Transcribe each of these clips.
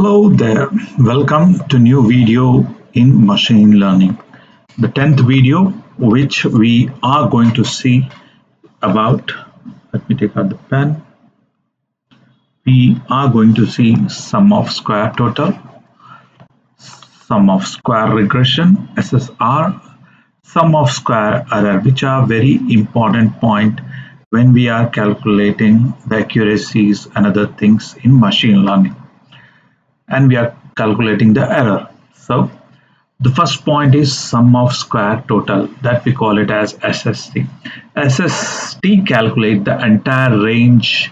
Hello there, welcome to new video in machine learning. The 10th video which we are going to see about, let me take out the pen. We are going to see sum of square total, sum of square regression SSR, sum of square error, which are very important point when we are calculating the accuracies and other things in machine learning. And we are calculating the error. So the first point is sum of square total, that we call it as SST. SST calculate the entire range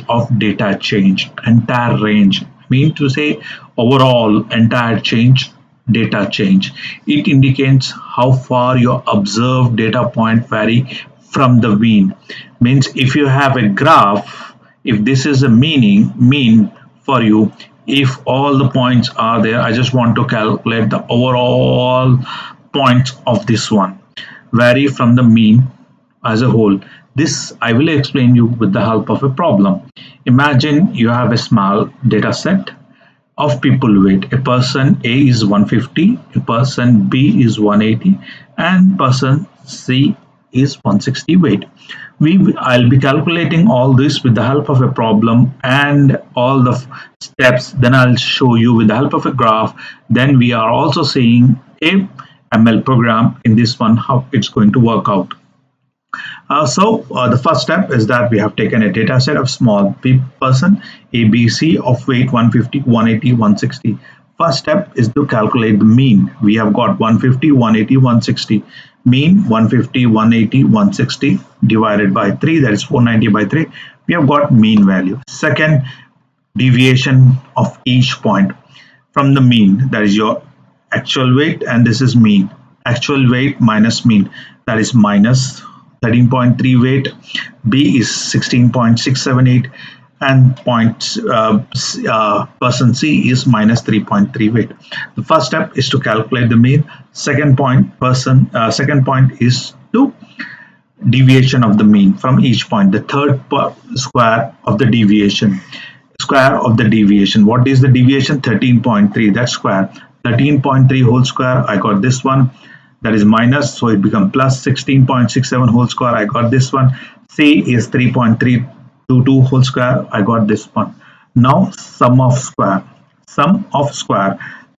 of data change. Entire range mean to say overall entire data change. It indicates how far your observed data point vary from the mean. Means if you have a graph, if this is a mean for you, if all the points are there, I just want to calculate the overall points of this one vary from the mean as a whole. This I will explain you with the help of a problem. Imagine you have a small data set of people weight. A person A is 150, a person B is 180, and person C is 160 weight. I'll be calculating all this with the help of a problem and all the steps. Then I'll show you with the help of a graph. Then we are also seeing a ML program in this one, how it's going to work out. The first step is that we have taken a data set of small person ABC of weight 150, 180, 160. First step is to calculate the mean. We have got 150, 180, 160. Mean 150, 180, 160 divided by 3, that is 490 by 3. We have got mean value. Second, deviation of each point from the mean, that is your actual weight, and this is mean. Actual weight minus mean, that is minus 13.3 weight. B is 16.678 and person C is minus 3.3 weight. The first step is to calculate the mean. Second point is to deviation of the mean from each point. The third square of the deviation. What is the deviation? 13.3. That's square. 13.3 whole square. I got this one. That is minus, so it becomes plus 16.67 whole square. I got this one. C is 3.322 whole square. I got this one. Now sum of square.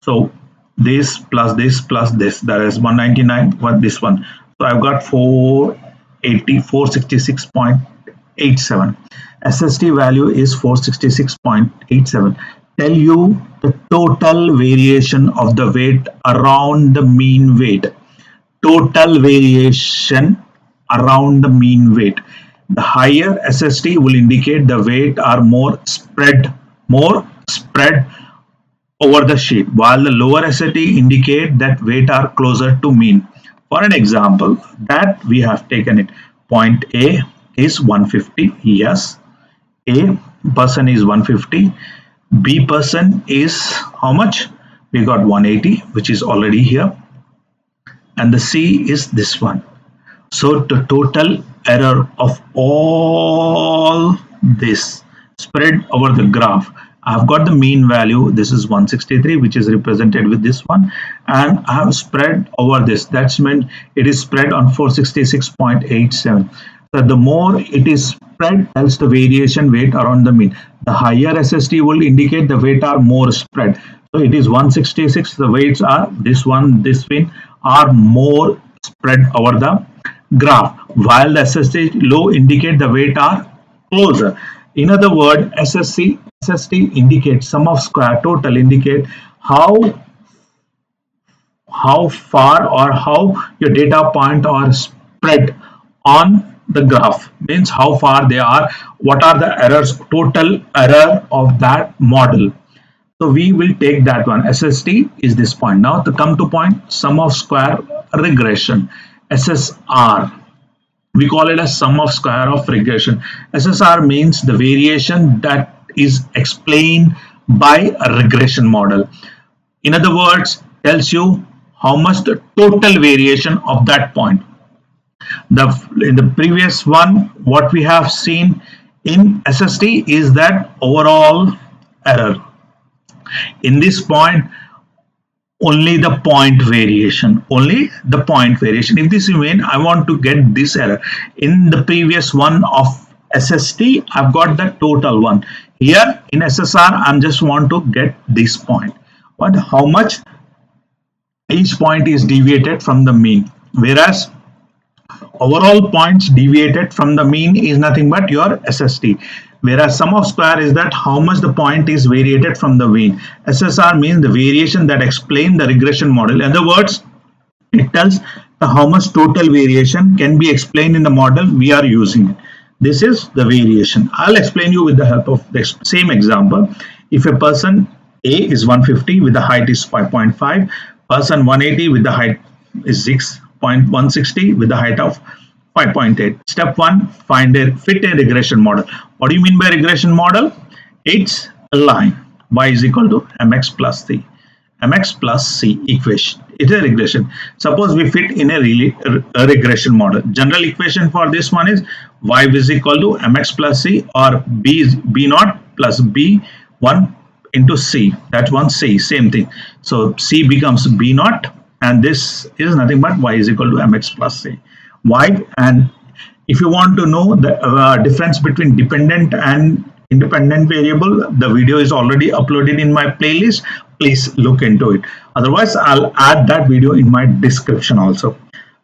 So this plus this plus this, that is 199. What this one? So I've got 466.87. SST value is 466.87. Tell you the total variation of the weight around the mean weight. Total variation around the mean weight. The higher SST will indicate the weight are more spread over the sheet, while the lower SST indicate that weight are closer to mean. For an example, that we have taken it. Point A is 150. Yes, A person is 150. B person is how much? We got 180, which is already here. And the C is this one. So the total error of all this spread over the graph. I've got the mean value. This is 163, which is represented with this one, and I have spread over this. That's meant it is spread on 466.87. So the more it is spread, tells the variation weight around the mean. The higher SST will indicate the weight are more spread. So it is 166. The weights are this one, this one are more spread over the graph, while the SST low indicate the weight are closer. In other words, SST indicates sum of square total indicate how far or how your data point are spread on the graph, means how far they are, what are the errors, total error of that model. So we will take that one. SST is this point. Now to come to point, sum of square regression SSR. We call it as sum of square of regression. SSR means the variation that is explained by a regression model. In other words, tells you how much the total variation of that point. In the previous one, what we have seen in SST is that overall error. in this point only the point variation, only the point variation. If this remain, I want to get this error. In the previous one of SST, I've got the total one. Here in SSR, I'm just want to get this point. But how much each point is deviated from the mean, whereas overall points deviated from the mean is nothing but your SST, whereas sum of square is that how much the point is variated from the mean. SSR means the variation that explain the regression model. In other words, it tells how much total variation can be explained in the model we are using. This is the variation. I'll explain you with the help of the same example. If a person A is 150 with the height is 5.5, person 180 with the height is 6.160 with the height of 5.8. Step 1, find a fit a regression model. What do you mean by regression model? It's a line y is equal to mx plus c. Mx plus c equation. It is a regression. Suppose we fit in a regression model. General equation for this one is y is equal to mx plus c, or b is b naught plus b1 into c. That's one c, same thing. So c becomes b naught, and this is nothing but y is equal to mx plus c. Y, and if you want to know the difference between dependent and independent variable, the video is already uploaded in my playlist. Please look into it. Otherwise, I'll add that video in my description also.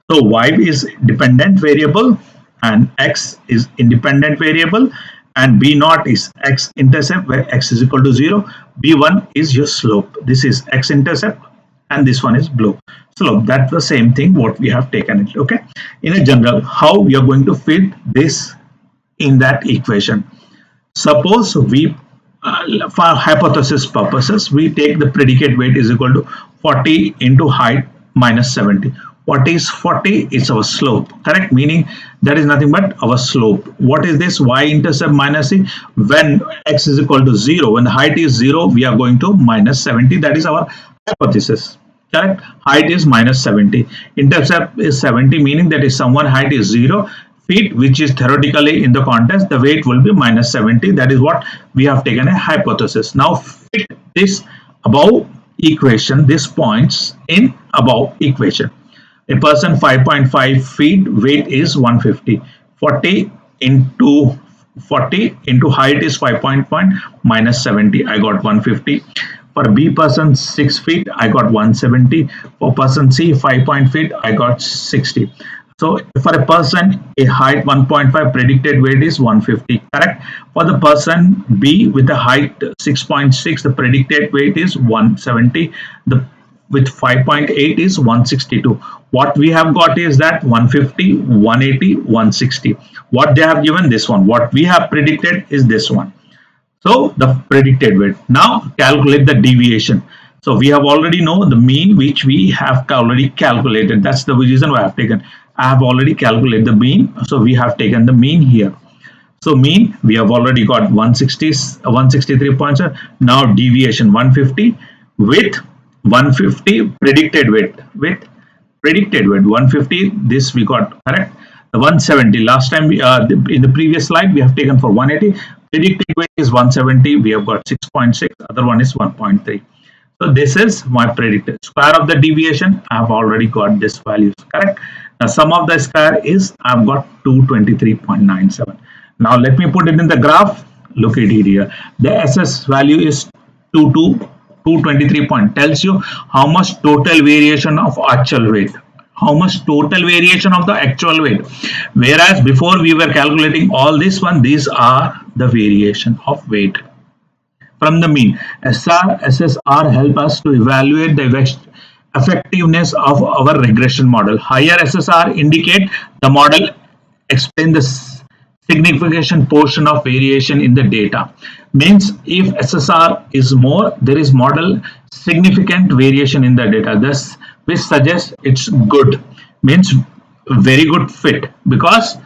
So y is dependent variable and x is independent variable, and b naught is x intercept where x is equal to 0. b1 is your slope. This is x intercept and this one is slope. That's the same thing what we have taken it. Okay. In a general, how we are going to fit this in that equation. Suppose we for hypothesis purposes, we take the predicate weight is equal to 40 into height minus 70. What is 40? It's our slope, correct? Meaning that is nothing but our slope. What is this? Y-intercept minus c. When x is equal to 0, when the height is 0, we are going to minus 70. That is our hypothesis, correct? Height is minus 70. Intercept is 70, meaning that if someone height is 0 feet, which is theoretically in the context, the weight will be minus 70. That is what we have taken a hypothesis. Now fit this above equation, these points in above equation. A person 5.5 feet, weight is 150. 40 into height is 5.1 minus 70. I got 150. For B person 6 feet, I got 170. For person C 5 feet, I got 60. So for a person, a height 1.5, predicted weight is 150, correct? For the person B with a height 6.6, the predicted weight is 170. With 5.8 is 162. What we have got is that 150, 180, 160. What they have given, this one. What we have predicted is this one. So the predicted weight. Now calculate the deviation. So we have already know the mean, which we have already calculated. That's the reason why I have taken. I have already calculated the mean. So we have taken the mean here. So mean, we have already got 163 points. Now deviation 150 with 150 predicted weight. With predicted weight 150. This we got correct. The 170. Last time we in the previous slide we have taken for 180. Predicted weight is 170. We have got 6.6. Other one is 1.3. So this is my predicted square of the deviation. I have already got this values, correct? Now sum of the square is I've got 223.97. Now let me put it in the graph. Look at it here. The SS value is 223 point. Tells you how much total variation of actual weight. How much total variation of the actual weight. Whereas before we were calculating all this one, these are the variation of weight from the mean. SSR help us to evaluate the effectiveness of our regression model. Higher SSR indicate the model explain the significant portion of variation in the data. Means if SSR is more, there is model significant variation in the data. Thus, which suggests it's good. Means very good fit, because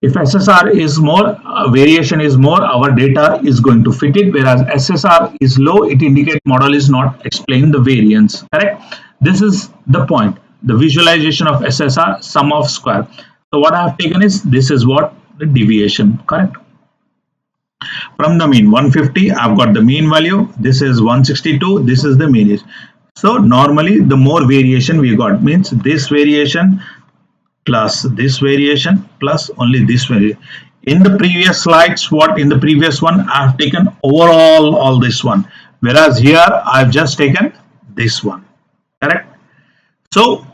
if SSR is more, variation is more, our data is going to fit it. Whereas SSR is low, it indicates model is not explain the variance. Correct? This is the point. The visualization of SSR, sum of square. So what I have taken is this is what the deviation. Correct? From the mean 150, I've got the mean value. This is 162. This is the mean. So normally the more variation we got means this variation plus this variation plus only this variation. In the previous slides, what in the previous one I've taken overall all this one, whereas here I've just taken this one. Correct? So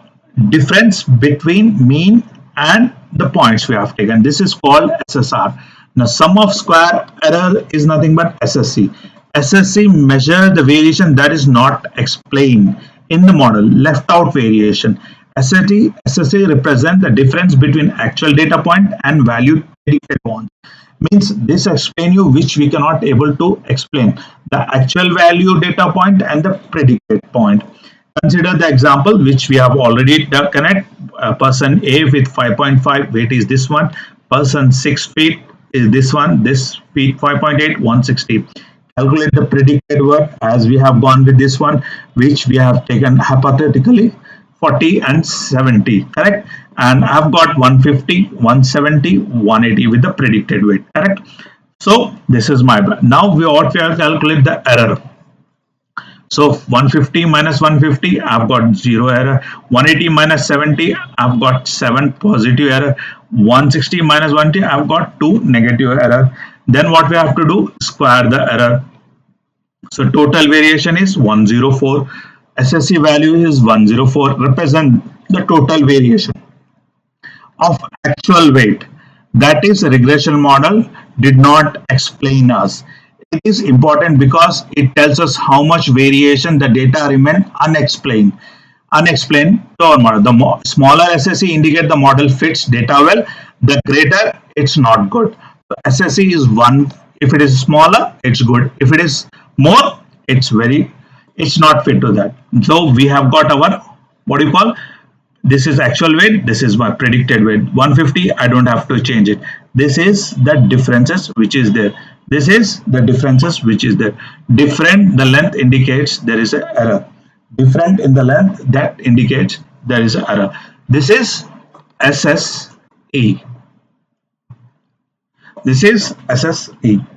difference between mean and the points we have taken. This is called SSR. Now sum of square error is nothing but SSC. SSC measure the variation that is not explained in the model, left out variation. SSC represent the difference between actual data point and value predicted one. Means this explain you which we cannot able to explain, the actual value data point and the predicted point. Consider the example which we have already connect. Person A with 5.5 weight is this one, person 6 feet is this one, this feet 5.8, 160. Calculate the predicted work as we have gone with this one, which we have taken hypothetically 40 and 70, correct? And I've got 150, 170, 180 with the predicted weight, correct? So this is my, now we ought to calculate the error. So 150 minus 150, I've got 0 error. 180 minus 70, I've got 7 positive error. 160 minus 120, I've got 2 negative error. Then what we have to do, square the error. So total variation is 104. SSC value is 104, represent the total variation of actual weight. That is regression model did not explain us. It is important because it tells us how much variation the data remain unexplained to our model. The smaller SSC indicate the model fits data well, the greater it's not good. So SSC is 1. If it is smaller, it's good. If it is more, it's not fit to that. So we have got our, what do you call, this is actual weight, this is my predicted weight. 150, I don't have to change it. This is the differences which is there. This is the differences which is there. Different the length indicates there is an error. Different in the length, that indicates there is an error. This is SSE. This is SSE.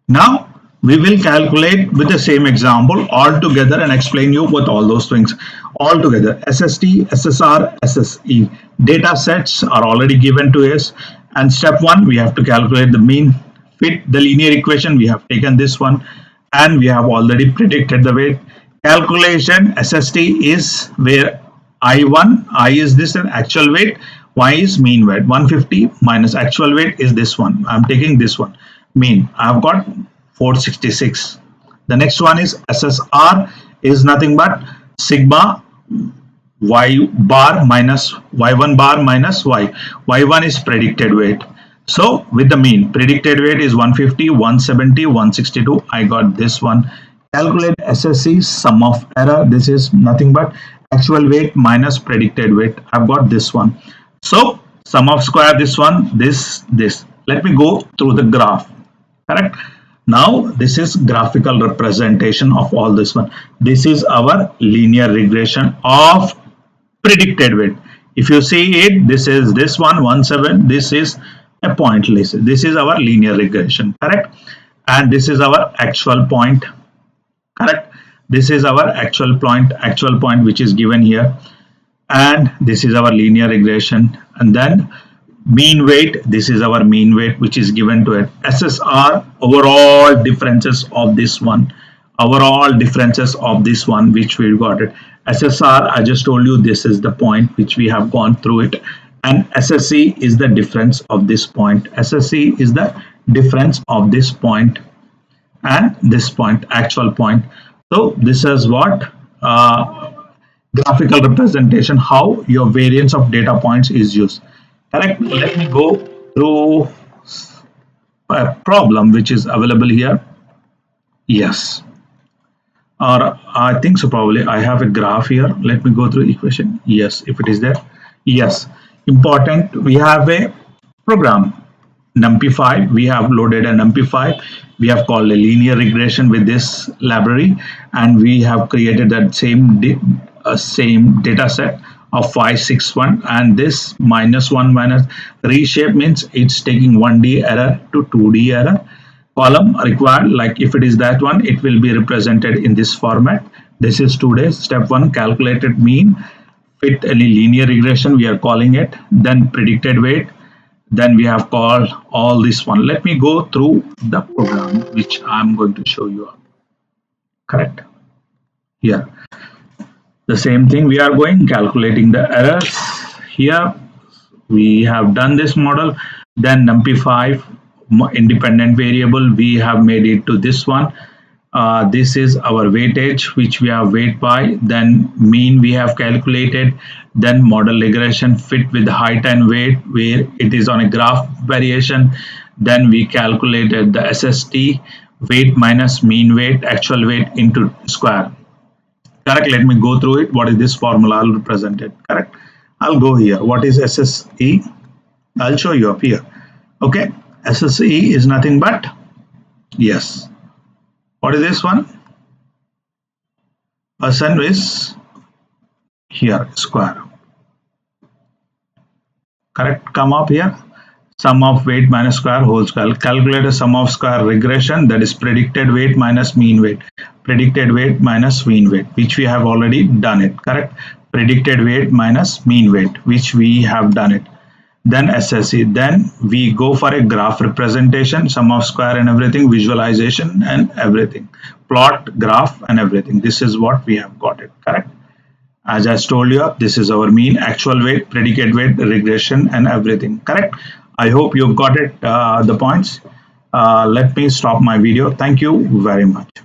Now we will calculate with the same example all together and explain you with all those things all together. SST, SSR, SSE. Data sets are already given to us. And step 1, we have to calculate the mean, fit the linear equation. We have taken this one and we have already predicted the weight. Calculation SST is where I is this and actual weight, Y is mean weight. 150 minus actual weight is this one. I'm taking this one. Mean, I've got 466. The next one is SSR is nothing but sigma y bar minus y1 bar minus y. Y1 is predicted weight. So with the mean, predicted weight is 150, 170, 162. I got this one. Calculate SSC, sum of error. This is nothing but actual weight minus predicted weight. I've got this one. So sum of square, this one, this. Let me go through the graph. Correct? Now this is graphical representation of all this one. This is our linear regression of predicted weight. If you see it, this is this one 17. This is a pointless. This is our linear regression, correct? And this is our actual point, correct? This is our actual point which is given here, and this is our linear regression. And then mean weight, this is our mean weight which is given to it. SSR, overall differences of this one, which we got it. SSR, I just told you, this is the point which we have gone through it, and SSC is the difference of this point. SSC is the difference of this point and this point, actual point. So this is what graphical representation, how your variance of data points is used. Correct? Let me go through a problem which is available here. Yes. Or I think so, probably I have a graph here. Let me go through equation. Yes, if it is there. Yes. Important, we have a program NumPy. We have loaded a NumPy. We have called a linear regression with this library, and we have created that same data set of 561, and this -1 minus reshape means it's taking 1D error to 2D error. Column required, like if it is that one, it will be represented in this format. This is today's step 1, calculated mean, fit any linear regression we are calling it, then predicted weight, then we have called all this one. Let me go through the program which I'm going to show you. Correct. Here the same thing we are going calculating the errors. Here we have done this model, then numpy5 independent variable we have made it to this one. This is our weightage which we have weight by, then mean we have calculated, then model regression fit with height and weight where it is on a graph variation, then we calculated the SST, weight minus mean weight, actual weight into square. Correct. Let me go through it. What is this formula? I'll represent it. Correct. I'll go here. What is SSE? I'll show you up here. Okay. SSE is nothing but, yes. What is this one? Percent is here, square. Correct. Come up here. Sum of weight minus square whole square. Calculate a sum of square regression, that is predicted weight minus mean weight. Predicted weight minus mean weight, which we have already done it. Correct. Predicted weight minus mean weight, which we have done it. Then SSE. Then we go for a graph representation, sum of square and everything, visualization and everything. Plot, graph and everything. This is what we have got it. Correct. As I told you, this is our mean, actual weight, predicate weight, regression and everything. Correct. I hope you've got it, the points. Let me stop my video. Thank you very much.